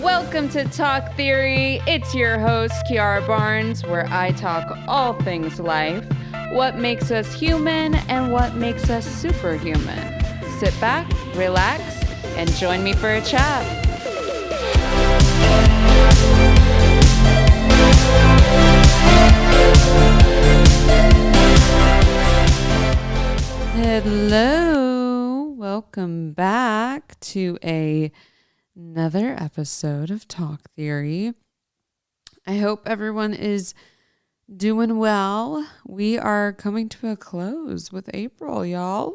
Welcome to Talk Theory. It's your host, Kiara Barnes, where I talk all things life, what makes us human, and what makes us superhuman. Sit back, relax, and join me for a chat. Hello, welcome back to another episode of Talk Theory. I hope everyone is doing well. We are coming to a close with April, y'all.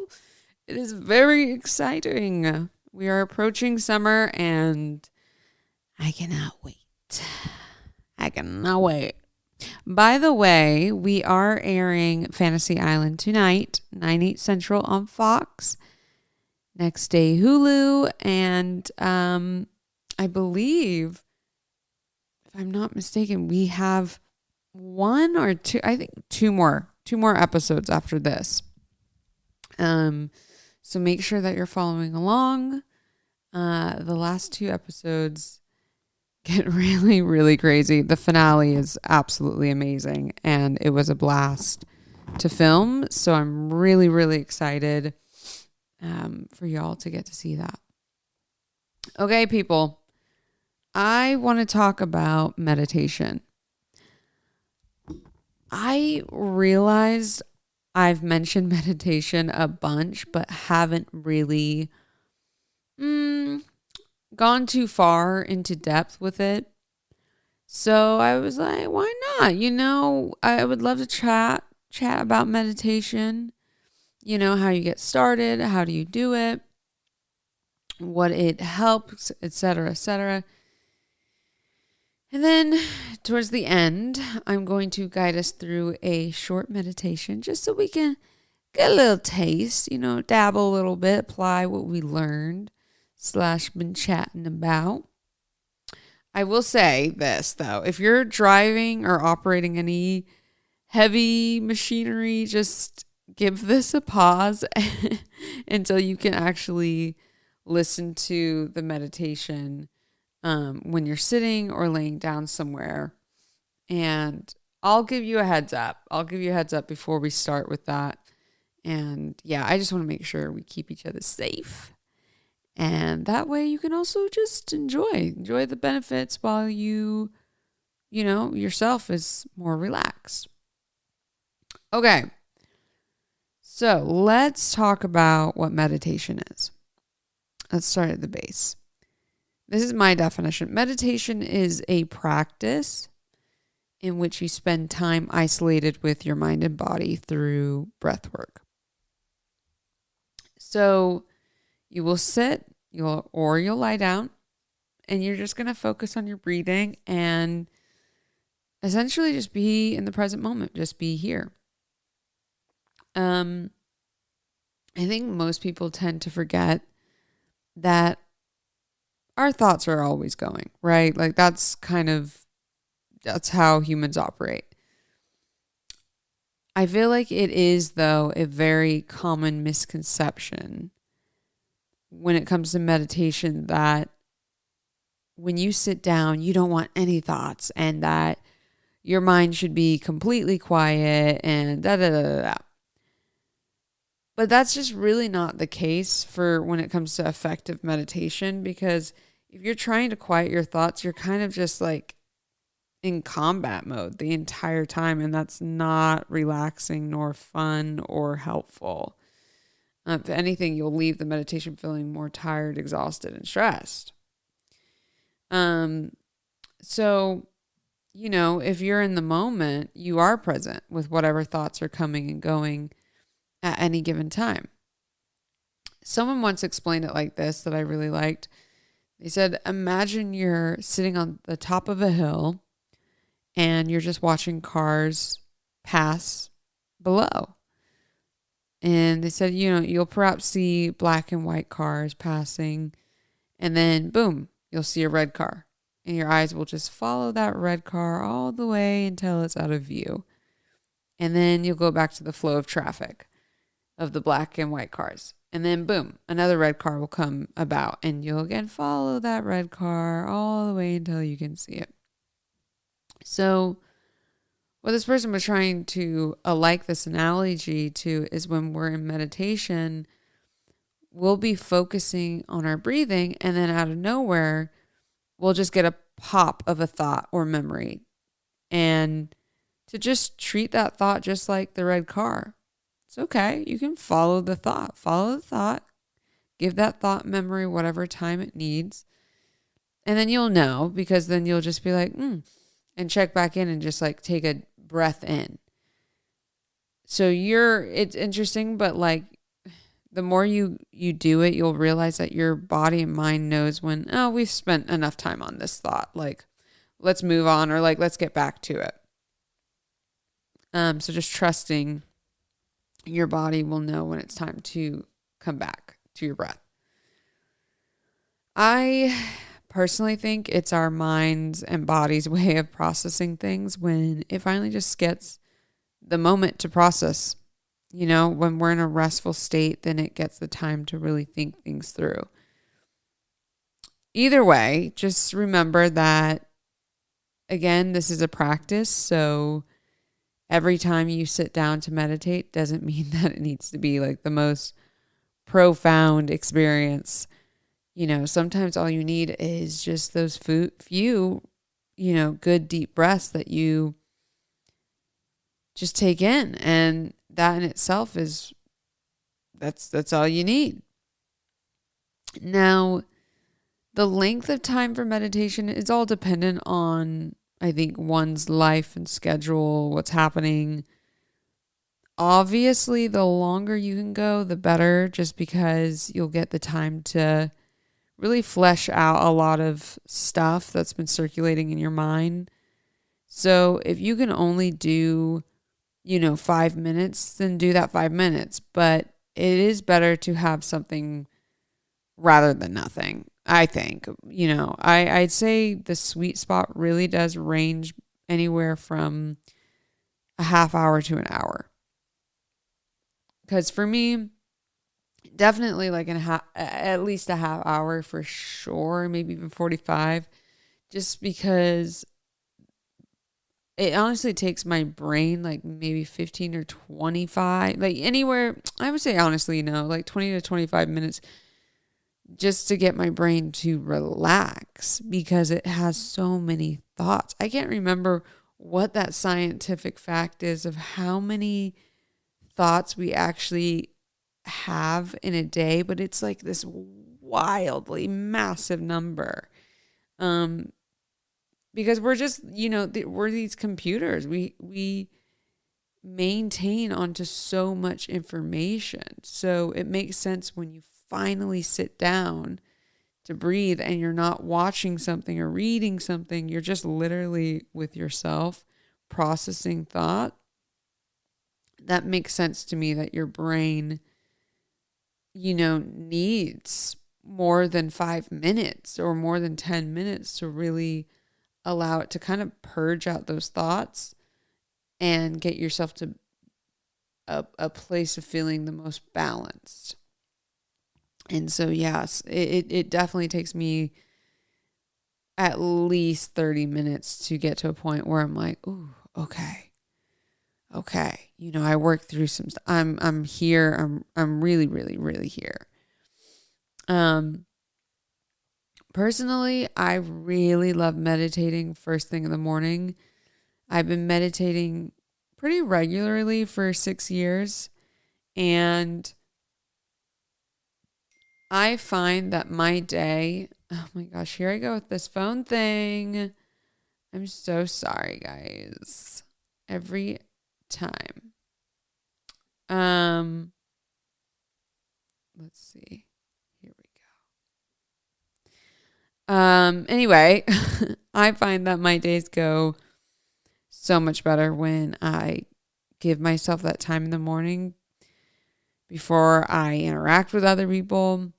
It is very exciting. We are approaching summer and I cannot wait. I cannot wait. By the way, we are airing Fantasy Island tonight, 9/8 Central on Fox. Next day, Hulu, and I believe, if I'm not mistaken, we have one or two, I think two more episodes after this. So make sure that you're following along. The last two episodes get really, really crazy. The finale is absolutely amazing, and it was a blast to film. So I'm really, really excited for y'all to get to see that. Okay, people, I want to talk about meditation. I realized I've mentioned meditation a bunch, but haven't really gone too far into depth with it. So I was like, why not? I would love to chat about meditation. You know, how you get started, how do you do it, what it helps, etc., etc. And then towards the end, I'm going to guide us through a short meditation just so we can get a little taste, dabble a little bit, apply what we learned / been chatting about. I will say this, though. If you're driving or operating any heavy machinery, just give this a pause until you can actually listen to the meditation when you're sitting or laying down somewhere. And I'll give you a heads up. Before we start with that. And yeah, I just want to make sure we keep each other safe. And that way you can also just enjoy the benefits while you yourself is more relaxed. Okay. So let's talk about what meditation is. Let's start at the base. This is my definition. Meditation is a practice in which you spend time isolated with your mind and body through breath work. So you will sit, you'll lie down, and you're just going to focus on your breathing and essentially just be in the present moment, just be here. I think most people tend to forget that our thoughts are always going, right? Like that's how humans operate. I feel like it is, though, a very common misconception when it comes to meditation that when you sit down, you don't want any thoughts and that your mind should be completely quiet and da-da-da-da-da. But that's just really not the case for when it comes to effective meditation, because if you're trying to quiet your thoughts, you're kind of just like in combat mode the entire time, and that's not relaxing nor fun or helpful. If anything, you'll leave the meditation feeling more tired, exhausted, and stressed. So, if you're in the moment, you are present with whatever thoughts are coming and going at any given time. Someone once explained it like this that I really liked. They said, imagine you're sitting on the top of a hill and you're just watching cars pass below. And they said, you'll perhaps see black and white cars passing, and then boom, you'll see a red car. And your eyes will just follow that red car all the way until it's out of view. And then you'll go back to the flow of traffic of the black and white cars. And then boom, another red car will come about and you'll again follow that red car all the way until you can see it. So what this person was trying to like this analogy to is when we're in meditation, we'll be focusing on our breathing and then out of nowhere, we'll just get a pop of a thought or memory. And to just treat that thought just like the red car. It's okay. You can follow the thought, give that thought memory whatever time it needs. And then you'll know, because then you'll just be like, and check back in and just like take a breath in. So it's interesting, but like the more you do it, you'll realize that your body and mind knows when, we've spent enough time on this thought. Like, let's move on, or like, let's get back to it. So just trusting your body will know when it's time to come back to your breath. I personally think it's our mind's and body's way of processing things when it finally just gets the moment to process. You know, when we're in a restful state, then it gets the time to really think things through. Either way, just remember that, again, this is a practice. So every time you sit down to meditate doesn't mean that it needs to be like the most profound experience. You know, sometimes all you need is just those few, good deep breaths that you just take in. And that in itself that's all you need. Now, the length of time for meditation is all dependent on, I think, one's life and schedule, what's happening. Obviously, the longer you can go, the better, just because you'll get the time to really flesh out a lot of stuff that's been circulating in your mind. So if you can only do, 5 minutes, then do that 5 minutes. But it is better to have something rather than nothing, I think. I'd say the sweet spot really does range anywhere from a half hour to an hour. Because for me, definitely like at least a half hour for sure, maybe even 45, just because it honestly takes my brain like maybe 15 or 25, like anywhere, I would say honestly, like 20 to 25 minutes just to get my brain to relax, because it has so many thoughts. I can't remember what that scientific fact is of how many thoughts we actually have in a day, but it's like this wildly massive number. Because we're just, we're these computers. We maintain onto so much information. So it makes sense when you finally sit down to breathe and you're not watching something or reading something. You're just literally with yourself processing thought. That makes sense to me that your brain, needs more than 5 minutes or more than 10 minutes to really allow it to kind of purge out those thoughts and get yourself to a place of feeling the most balanced. And so, yes, it definitely takes me at least 30 minutes to get to a point where I'm like, ooh, okay. I worked through some stuff. I'm here. I'm really, really, really here. Personally, I really love meditating first thing in the morning. I've been meditating pretty regularly for 6 years, and I find that my day, oh my gosh, here I go with this phone thing. I'm so sorry, guys. Every time. Let's see. Here we go. Anyway, I find that my days go so much better when I give myself that time in the morning before I interact with other people.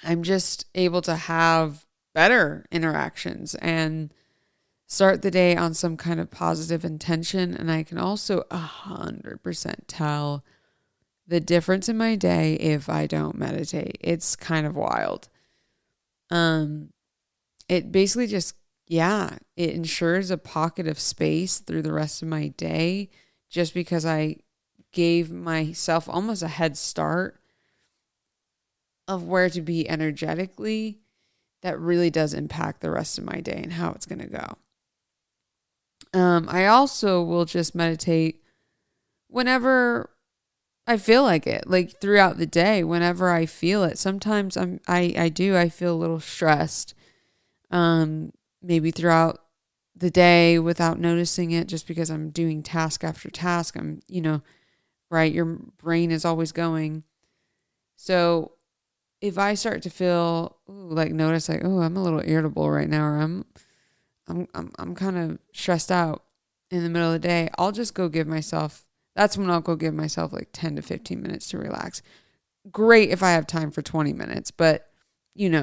I'm just able to have better interactions and start the day on some kind of positive intention. And I can also 100% tell the difference in my day if I don't meditate. It's kind of wild. Um, it basically just, yeah, it ensures a pocket of space through the rest of my day just because I gave myself almost a head start of where to be energetically. That really does impact the rest of my day and how it's going to go. I also will just meditate whenever I feel like it, like throughout the day, whenever I feel it. Sometimes I feel a little stressed, maybe throughout the day without noticing it, just because I'm doing task after task. I'm, right, your brain is always going. So if I start to feel, notice like, oh, I'm a little irritable right now, or I'm kind of stressed out in the middle of the day, I'll just go give myself, that's when I'll go give myself like 10 to 15 minutes to relax. Great if I have time for 20 minutes, but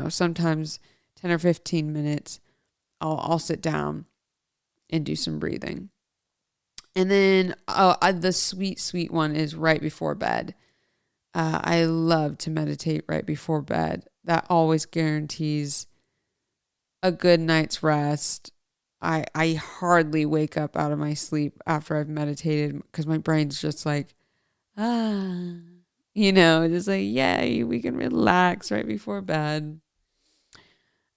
sometimes 10 or 15 minutes, I'll sit down and do some breathing. And then the sweet one is right before bed. I love to meditate right before bed. That always guarantees a good night's rest. I hardly wake up out of my sleep after I've meditated because my brain's just like, just like, yay, we can relax right before bed.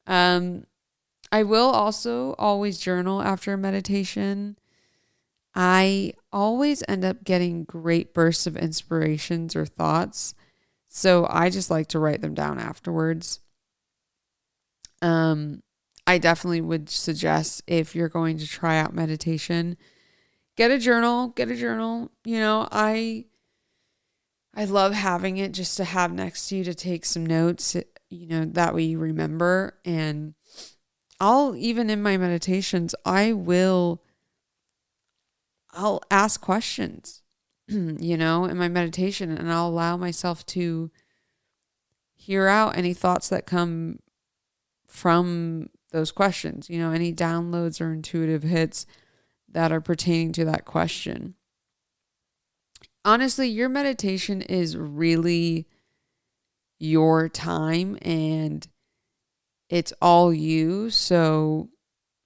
I will also always journal after meditation. I always end up getting great bursts of inspirations or thoughts. So I just like to write them down afterwards. I definitely would suggest, if you're going to try out meditation, get a journal. I love having it just to have next to you to take some notes, that way you remember. And even in my meditations, I'll ask questions, in my meditation, and I'll allow myself to hear out any thoughts that come from those questions, any downloads or intuitive hits that are pertaining to that question. Honestly, your meditation is really your time and it's all you. So,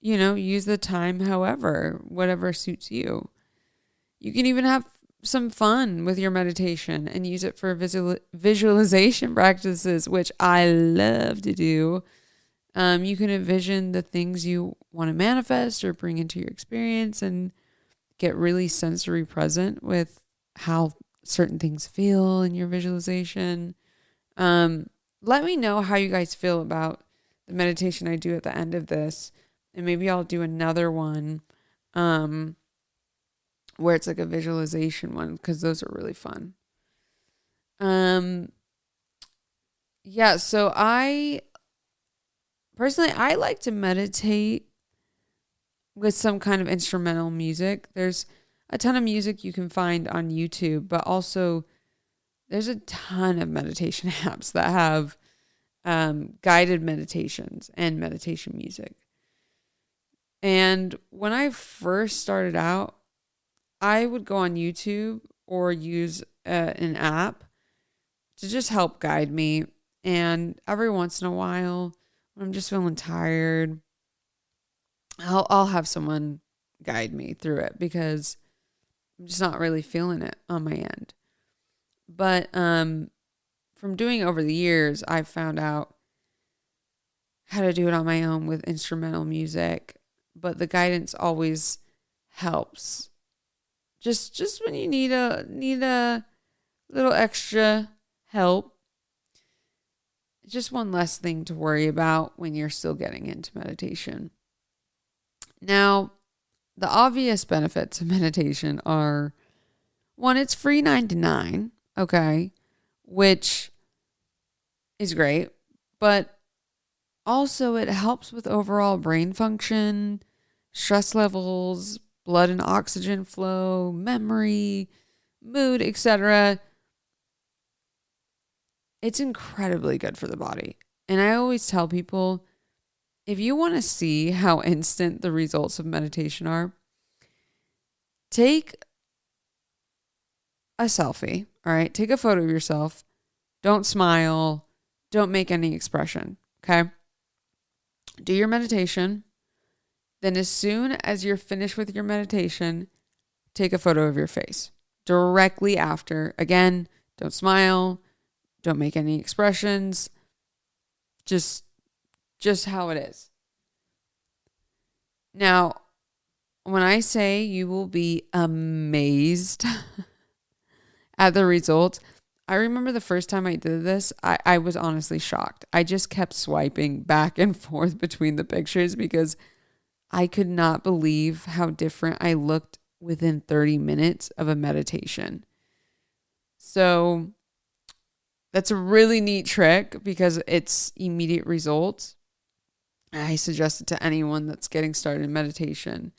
use the time whatever suits you. You can even have some fun with your meditation and use it for visualization practices, which I love to do. You can envision the things you want to manifest or bring into your experience and get really sensory present with how certain things feel in your visualization. Let me know how you guys feel about the meditation I do at the end of this. And maybe I'll do another one where it's like a visualization one, because those are really fun. Yeah, so I like to meditate with some kind of instrumental music. There's a ton of music you can find on YouTube, but also there's a ton of meditation apps that have guided meditations and meditation music. And when I first started out, I would go on YouTube or use an app to just help guide me. And every once in a while, when I'm just feeling tired, I'll have someone guide me through it because I'm just not really feeling it on my end. But from doing over the years, I've found out how to do it on my own with instrumental music, but the guidance always helps. Just when you need a little extra help. Just one less thing to worry about when you're still getting into meditation. Now, the obvious benefits of meditation are, one, it's free 99, okay, which is great, but also it helps with overall brain function, stress levels, blood and oxygen flow, memory, mood, etc. It's incredibly good for the body. And I always tell people, if you want to see how instant the results of meditation are, take a selfie. All right. Take a photo of yourself. Don't smile. Don't make any expression. Okay. Do your meditation. Then, as soon as you're finished with your meditation, take a photo of your face directly after. Again, don't smile. Don't make any expressions. Just how it is. Now, when I say you will be amazed at the results, I remember the first time I did this, I was honestly shocked. I just kept swiping back and forth between the pictures because I could not believe how different I looked within 30 minutes of a meditation. So that's a really neat trick because it's immediate results. I suggest it to anyone that's getting started in meditation.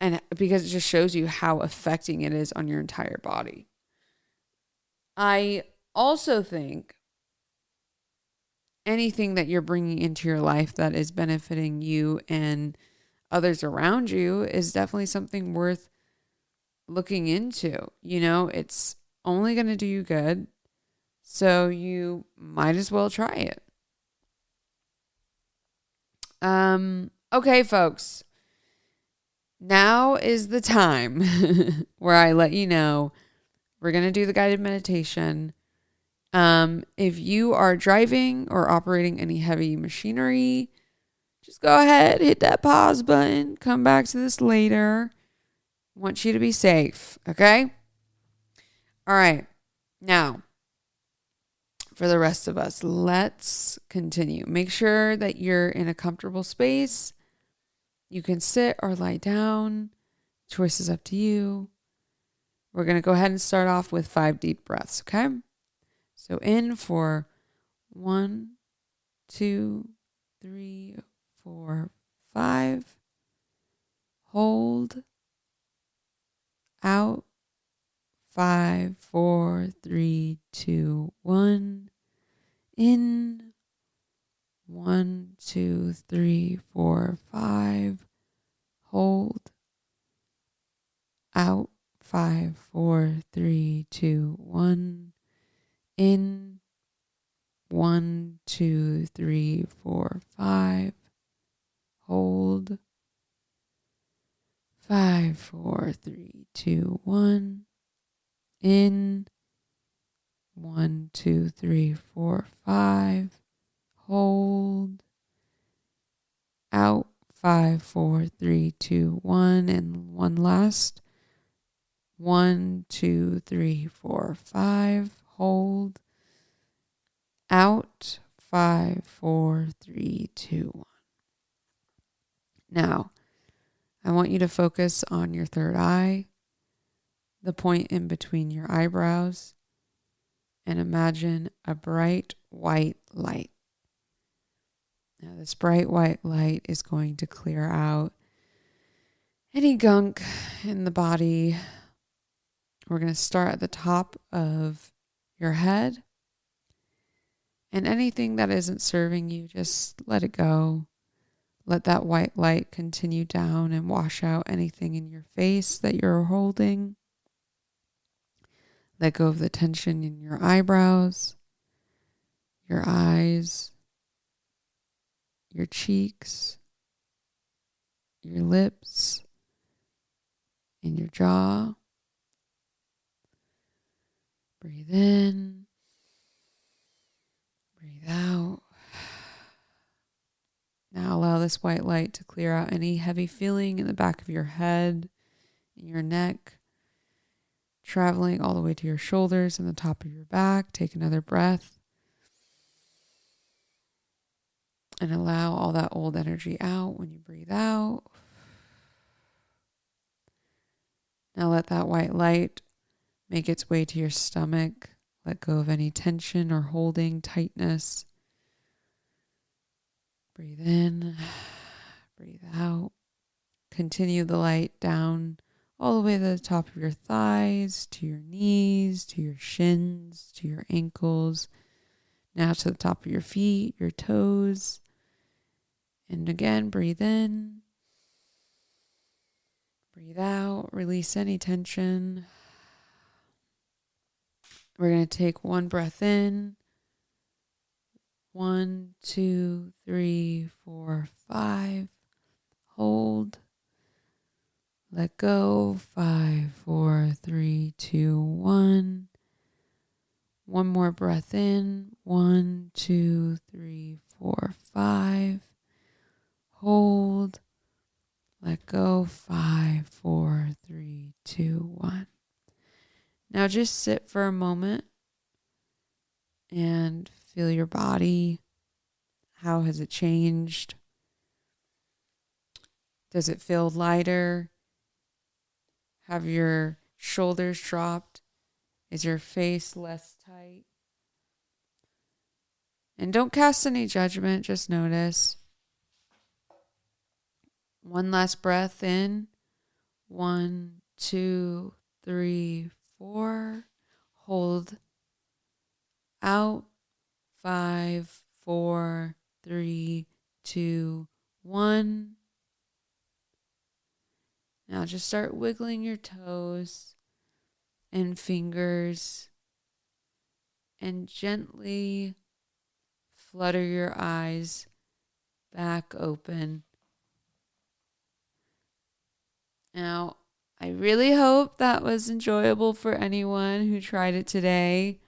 And because it just shows you how affecting it is on your entire body. I also think anything that you're bringing into your life that is benefiting you and others around you is definitely something worth looking into. You know, it's only going to do you good. So you might as well try it. Okay, folks. Now is the time where I let you know we're going to do the guided meditation. If you are driving or operating any heavy machinery, just go ahead, hit that pause button, come back to this later. I want you to be safe, okay? All right. Now, for the rest of us, let's continue. Make sure that you're in a comfortable space. You can sit or lie down. Choice is up to you. We're going to go ahead and start off with 5 deep breaths, okay? So in for 1, 2, 3, 4, 5. Hold. Out. 5, 4, 3, 2, 1. In. 1, 2, 3, 4, 5. Hold. Out. 5, 4, 3, 2, 1. In. 1, 2, 3, 4, 5. Hold. 5, 4, 3, 2, 1. In. 1, 2, 3, 4, 5. Hold. Out. 5, 4, 3, 2, 1. And one last. 1, 2, 3, 4, 5. Hold. Out. 5, 4, 3, 2, 1. Now, I want you to focus on your third eye, the point in between your eyebrows, and imagine a bright white light. Now, this bright white light is going to clear out any gunk in the body. We're going to start at the top of your head. And anything that isn't serving you, just let it go. Let that white light continue down and wash out anything in your face that you're holding. Let go of the tension in your eyebrows, your eyes, your cheeks, your lips, and your jaw. Breathe in, breathe out. Now allow this white light to clear out any heavy feeling in the back of your head, in your neck, traveling all the way to your shoulders and the top of your back. Take another breath. And allow all that old energy out when you breathe out. Now let that white light make its way to your stomach. Let go of any tension or holding, tightness. Breathe in, breathe out. Continue the light down all the way to the top of your thighs, to your knees, to your shins, to your ankles. Now to the top of your feet, your toes. And again, breathe in. Breathe out. Release any tension. We're going to take one breath in. 1, 2, 3, 4, 5. Hold. Let go. 5, 4, 3, 2, 1. One more breath in. 1, 2, 3, 4, 5. Hold. Let go. 5, 4, 3, 2, 1. Now just sit for a moment and feel your body. How has it changed? Does it feel lighter? Have your shoulders dropped? Is your face less tight? And don't cast any judgment, just notice. One last breath in. 1, 2, 3, 4. Hold. Out. 5, 4, 3, 2, 1. Now just start wiggling your toes and fingers and gently flutter your eyes back open. Now, I really hope that was enjoyable for anyone who tried it today.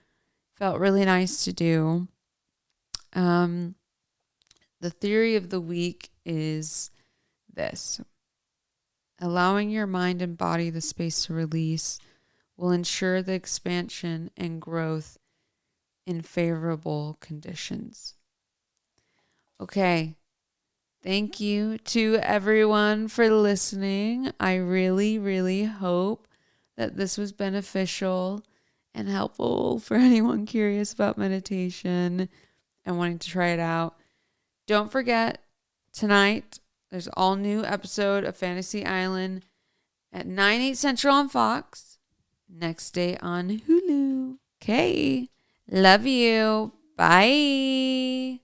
Felt really nice to do. The theory of the week is this. Allowing your mind and body the space to release will ensure the expansion and growth in favorable conditions. Okay. Thank you to everyone for listening. I really, really hope that this was beneficial and helpful for anyone curious about meditation and wanting to try it out. Don't forget, tonight, there's an all new episode of Fantasy Island at 9, 8 Central on Fox. Next day on Hulu. Okay. Love you. Bye.